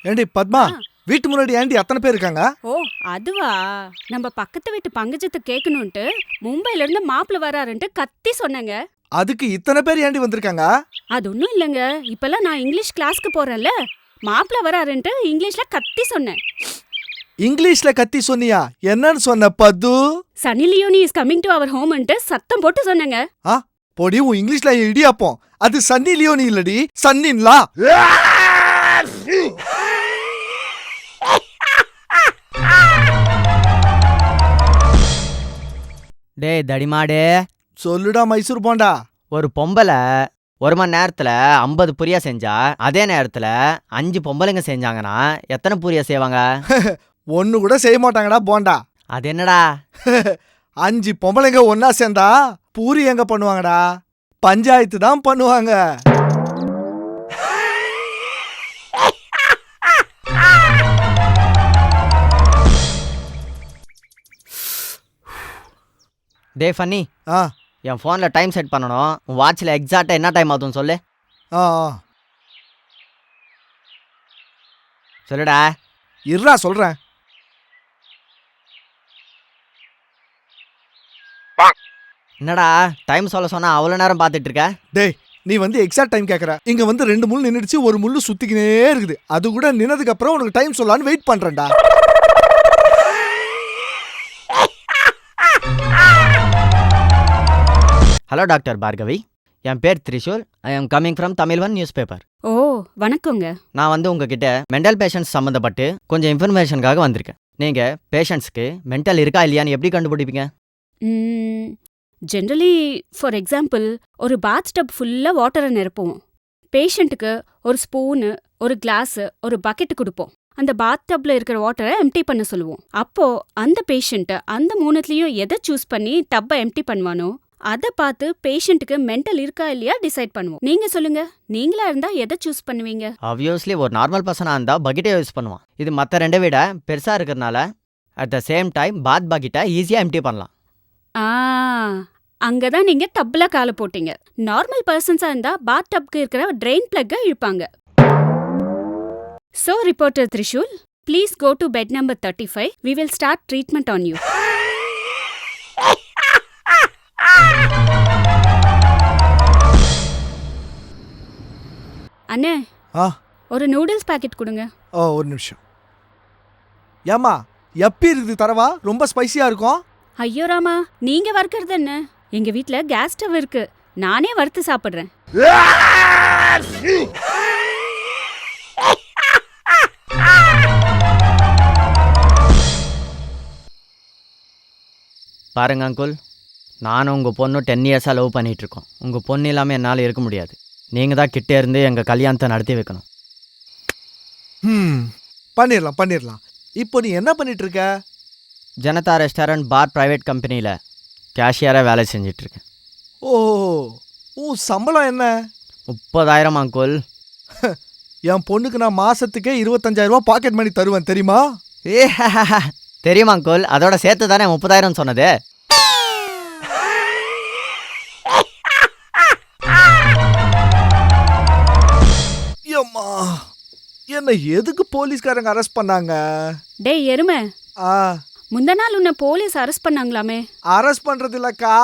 ஏண்டி பத்மா, ஆ. வீட்டு முன்னாடி ஏண்டி அத்தனை பேர் இருக்காங்க? ஓ அதுவா? நம்ம பக்கத்து வீட்டு பங்கஜத்தை கேட்கணுன்ட்டு மும்பைல இருந்து மாப்பிள்ள வராருன்ட்டு கத்தி சொன்னேங்க. அதுக்கு இத்தனை பேர் ஏண்டி வந்திருக்காங்க? அது ஒன்றும் இல்லைங்க. இப்பெல்லாம் நான் இங்கிலீஷ் கிளாஸ்க்கு போறேன்ல, மாப்பிள்ள வராருன்ட்டு இங்கிலீஷ்ல கத்தி சொன்னேன். இங்கிலீஷ்ல கத்தி சொன்னியா? என்னன்னு சொன்ன பத்து? Sunny Leone is coming to our ஹோம்ன்ட்டு சத்தம் போட்டு சொன்னேங்க. ஆ, பொடி உன் இங்கிலீஷ்ல இடியாப்போம். அது சன்னி லியோனி இல்லடி, சன்னின்லா. டேய் தடிமாடே, சொல்லுடா மைசூர் போண்டா. ஒரு பொம்பளை 1 மணி நேரத்துல 50 புரியா செஞ்சா, அதே நேரத்துல 5 பொம்பளைங்க செஞ்சாங்கன்னா எத்தனை புரியா செய்வாங்க? ஒண்ணு கூட செய்ய மாட்டாங்கடா போண்டா. அது என்னடா? 5 பொம்பளைங்க ஒன்னா சேர்ந்தா பூரி எங்க பண்ணுவாங்கடா? பஞ்சாயத்து தான் பண்ணுவாங்க. டே ஃபன்னி, ஆ என் ஃபோனில் டைம் செட் பண்ணணும். உன் வாட்சில் எக்ஸாக்டாக என்ன டைம் ஆகுதுன்னு சொல்லு. ஆ சொல்லுடா. இருடா சொல்றேன். என்னடா டைம் சொல்ல சொன்னா அவ்வளோ நேரம் பார்த்துட்டு இருக்க? டேய், நீ வந்து எக்ஸாக்ட் டைம் கேக்குற. இங்க வந்து 2 முள் நின்னுடுச்சு, ஒரு முள்ளு சுத்திக்கினே இருக்குது. அது கூட நின்னதுக்கு அப்புறம் உனக்கு டைம் சொல்லலான்னு வெயிட் பண்றேன்டா. ஹலோ டாக்டர் பார்கவி, என் பேர் Trishul. I am coming from Tamil news paper. Oh வணக்கங்க. நான் வந்து உங்ககிட்ட மென்டல் பேஷண்ட்ஸ் சம்மந்தப்பட்டு கொஞ்சம் இன்ஃபர்மேஷனுக்காக வந்திருக்கேன். நீங்கள் பேஷண்ட்ஸ்க்கு மென்டல் இருக்கா இல்லையான்னு எப்படி கண்டுபிடிப்பீங்க? ஜென்ரலி ஃபார் எக்ஸாம்பிள், ஒரு பாத் டப் ஃபுல்லாக வாட்டரை நிரப்புவோம். பேஷண்ட்டுக்கு ஒரு ஸ்பூனு, ஒரு கிளாஸு, ஒரு பக்கெட்டு கொடுப்போம். அந்த பாத் டப்ல இருக்கிற வாட்டரை எம்டி பண்ண சொல்லுவோம். அப்போ அந்த பேஷண்ட்டு அந்த மூணுத்துலேயும் எதை சூஸ் பண்ணி டப்பை எம்டி பண்ணுவானோ அதை பார்த்து பேஷண்ட்டுக்கு மென்டல் இருக்கா இல்லையா டிசைட் பண்ணுவோம். நீங்க சொல்லுங்க, நீங்களா இருந்தா எதை சூஸ் பண்ணுவீங்க? ஆப்வியஸ்லி ஒரு நார்மல் பர்சனாக இருந்தால் பக்கெட்டே யூஸ் பண்ணுவான். இது மற்ற ரெண்டை விட பெருசாக இருக்கிறதுனால அட் த சேம் டைம் பாத் பக்கெட்டை ஈஸியாக எம்டி பண்ணலாம். ஆ அங்கதான் நீங்க டப்ல கால போட்டீங்க. நார்மல் பர்சன்ஸா இருந்தா பாத் டப்க்கு இருக்கிற ட்ரெயின் பிளக்கை இழுப்பாங்க. So reporter Trishul, please go to bed number 35. We will start treatment on you. அண்ணே, ஆ ஒரு நூடுல்ஸ் பாக்கெட் கொடுங்க. ஓ, ஒரு நிமிஷம். ஏம்மா, எப்படி இருக்குது தரவா? ரொம்ப ஸ்பைசியா இருக்கும். ஐயோ ராமா, நீங்க வறுக்கிறது என்ன? எங்க வீட்ல கேஸ் ஸ்டவ் இருக்கு, நானே வறுத்து சாப்பிடுறேன். பாருங்க அங்குள், நானும் உங்கள் பொண்ணு 10 இயர்ஸாக லவ் பண்ணிகிட்ருக்கோம். உங்கள் பொண்ணு இல்லாமல் என்னால் இருக்க முடியாது. நீங்கள் தான் கிட்டே இருந்து எங்கள் கல்யாணத்தை நடத்தி வைக்கணும். பண்ணிடலாம் பண்ணிடலாம். இப்போ நீ என்ன பண்ணிட்டு இருக்க? ஜனதா ரெஸ்டாரண்ட் பார் ப்ரைவேட் கம்பெனியில் கேஷியராக வேலை செஞ்சிட்ருக்கேன். ஓ, உன் சம்பளம் என்ன? 30,000 அங்குள். என் பொண்ணுக்கு நான் மாசத்துக்கே 25,000 ரூபாய் பாக்கெட் மணி தருவேன், தெரியுமா? ஏ தெரியுமா அங்குள், அதோட சேர்த்து தானே 30,000 சொன்னது. அம்மா, என்ன எதுக்கு போலீஸ்காரங்க அரெஸ்ட் பண்ணாங்க? டேய் எருமை, ஆ, முந்த நாள் உன்னை போலீஸ் அரெஸ்ட் பண்ணாங்களாமே? அரெஸ்ட் பண்றது இல்லக்கா,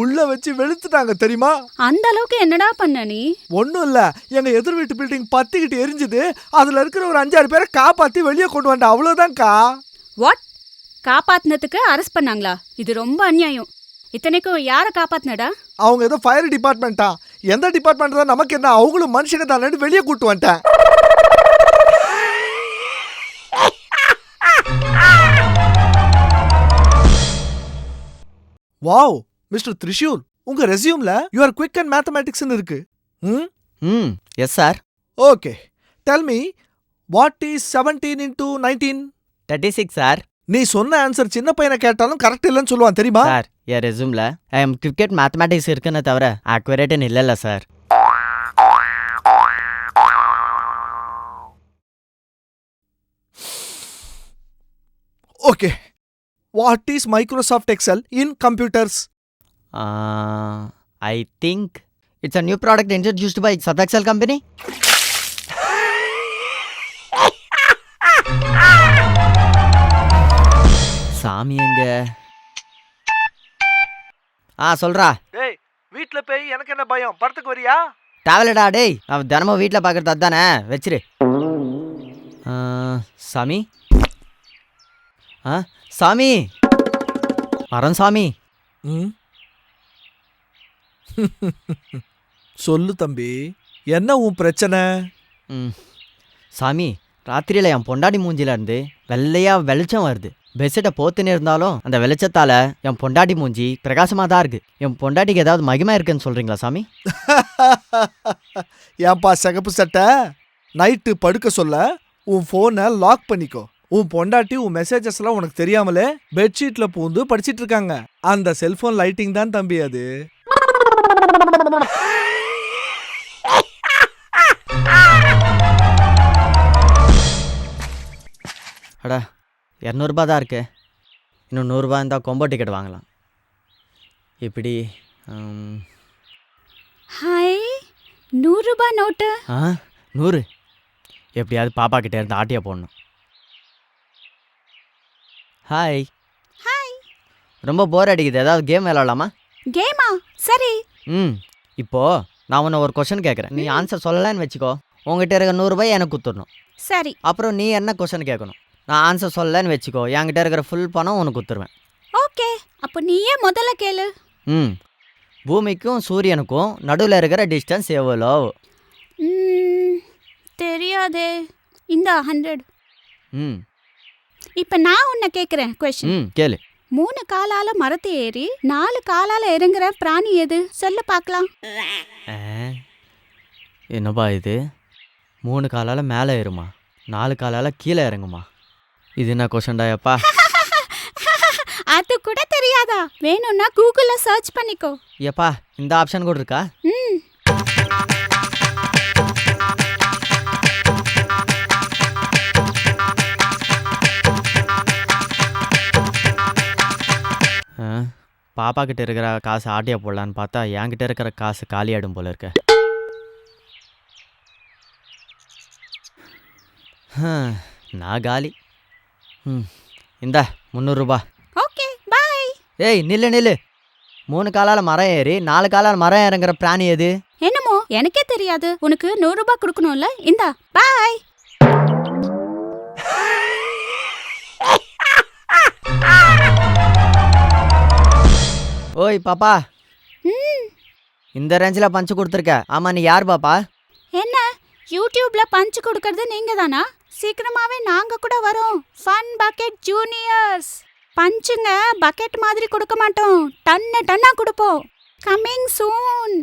உள்ள வச்சு வெளுத்துட்டாங்க தெரியுமா? அந்த அளவுக்கு என்னடா பண்ண நீ? ஒன்றும் இல்லை, எங்கள் எதிர் வீட்டு பில்டிங் பத்திக்கிட்டு எரிஞ்சுது. அதில் இருக்கிற ஒரு 5-6 பேரை காப்பாற்றி வெளியே கொண்டு வந்தேன், அவ்வளோதான்க்கா. வாட்? காப்பாத்தினதுக்கு அரெஸ்ட் பண்ணாங்களா? இது ரொம்ப அநியாயம். இத்தனைக்கும் யாரை காப்பாத்தினடா? அவங்க ஏதோ ஃபயர் டிபார்ட்மெண்ட்டா? எந்த டிபார்ட்மெண்ட் தான் நமக்கு என்ன? அவங்களும் மனுஷங்க தானே, வெளியே கூட்டு வந்துட்டேன். வாவ் மிஸ்டர் திரிஷூல், உங்க ரெஸ்யூம்ல யூ ஆர் குவிக் அண்ட் மேத்தமேட்டிக்ஸ்னு இருக்கு. Yes sir. Okay, tell me, what is 17 into 19? 36 sir. நீ சொன்ன ஆன்சர் சின்ன பையனை கேட்டாலும் கரெக்ட் இல்லைன்னு சொல்லுவான், தெரியுமா? சார், என் ரெஸ்யூமில் ஐ எம் கிரிக்கெட் மேத்தமேட்டிக்ஸ் இருக்குன்னு தவிர ஆக்யூரேட்டுன்னு இல்லைல்ல sir. Okay, what is Microsoft Excel in computers? I think it's a new product introduced by Subexcel company. சாமி எங்க? சொல்றா. டேய் வீட்ல போய் எனக்கு என்ன பயம், படத்துக்கு வரியா? தேவையில்லடா டேய், நான் தினமும் வீட்டில் பார்க்குறது அதுதானே, வச்சிரு. சாமி. சாமி வரேன் சாமி. ம் சொல்லு தம்பி, என்ன உன் பிரச்சனை? சாமி, ராத்திரியில் என் பொண்டாடி மூஞ்சில இருந்து வெள்ளையா வெளிச்சம் வருது. பெட்ஷீட்டை போத்துன்னு இருந்தாலும் அந்த வெளிச்சத்தால என் பொண்டாட்டி மூஞ்சி பிரகாசமாக தான் இருக்கு. என் பொண்டாட்டிக்கு ஏதாவது மகிமா இருக்குன்னு சொல்றீங்களா சாமி? ஏன்பா சிகப்பு சட்டை, நைட்டு படுக்க சொல்ல உன் ஃபோனை லாக் பண்ணிக்கோ. உன் பொண்டாட்டி உன் மெசேஜஸ் எல்லாம் உனக்கு தெரியாமலே பெட்ஷீட்ல பூந்து படிச்சிட்டு இருக்காங்க. அந்த செல்போன் லைட்டிங் தான் தம்பி அது. அடா 200 தான் இருக்கு. இன்னும் 100 இருந்தால் கொம்போ டிக்கெட் வாங்கலாம். இப்படி ஹாய், 100 ரூபாய் நோட்டு. 100 எப்படியாவது பாப்பா கிட்டே இருந்து ஆட்டியா போடணும். ஹாய். ஹாய். ரொம்ப போர் அடிக்குது, ஏதாவது கேம் விளாடலாமா? கேமா? சரி. இப்போ நான் உன்னை ஒரு கொஷன் கேட்குறேன், நீ ஆன்சர் சொல்லலான்னு வச்சுக்கோ. உங்ககிட்ட இருக்க 100 ரூபாய் எனக்கு குத்துடணும். சரி. அப்புறம் நீ என்ன கொஷன் கேட்கணும், நான் ஆன்சர் சொல்லலன்னு வச்சுக்கோ, என்கிட்ட இருக்கிற ஃபுல் பணம் உனக்கு குத்துருவேன். ஓகே, அப்போ நீயே முதல்ல கேளு. பூமிக்கும் சூரியனுக்கும் நடுவில் இருக்கிற டிஸ்டன்ஸ் எவ்வளோ? தெரியாதே. இந்த 100. இப்போ நான் உன்னை கேட்குறேன் கொஸ்டின். கேளு. 3 காலால மரத்தை ஏறி 4 காலால இறங்குற பிராணி எது? சொல்ல பார்க்கலாம். என்னப்பா இது? 3 காலால் மேலே ஏறுமா, 4 காலால் கீழே இறங்குமா? இது என்ன கொஷன்டாயப்பா? அது கூட தெரியாதா? வேணும்னா கூகுள்ல சர்ச் பண்ணிக்கோ. ஏப்பா, இந்த ஆப்ஷன் கூட இருக்கா? பாப்பா கிட்ட இருக்கிற காசு ஆட்டியா போடலான்னு பார்த்தா என்கிட்ட இருக்கிற காசு காலியாடும் போல இருக்க. நான் காலி. இந்தா 300 ரூபாய். Okay, bye. ஏய் நில்லு. 3 காலால் மரம் ஏறி 4 காலால் மரம் இறங்குற பிராணி எது? என்னமோ எனக்கே தெரியாது. உனக்கு 100 ரூபாய் கொடுக்கணும்ல, இந்தா பை. ஓய் பாப்பா, இந்த ரேஞ்சில் பஞ்சு கொடுத்துருக்க. ஆமாம், நீ யார் பாப்பா? என்ன யூடியூப்ல பஞ்ச் கொடுக்கறது நீங்க தானா? சீக்கிரமாவே நாங்க கூட வரோம். Fun bucket juniors. பஞ்சுங்க பக்கெட் மாதிரி கொடுக்க மாட்டோம், டன்னா கொடுப்போம். கமிங் சூன்.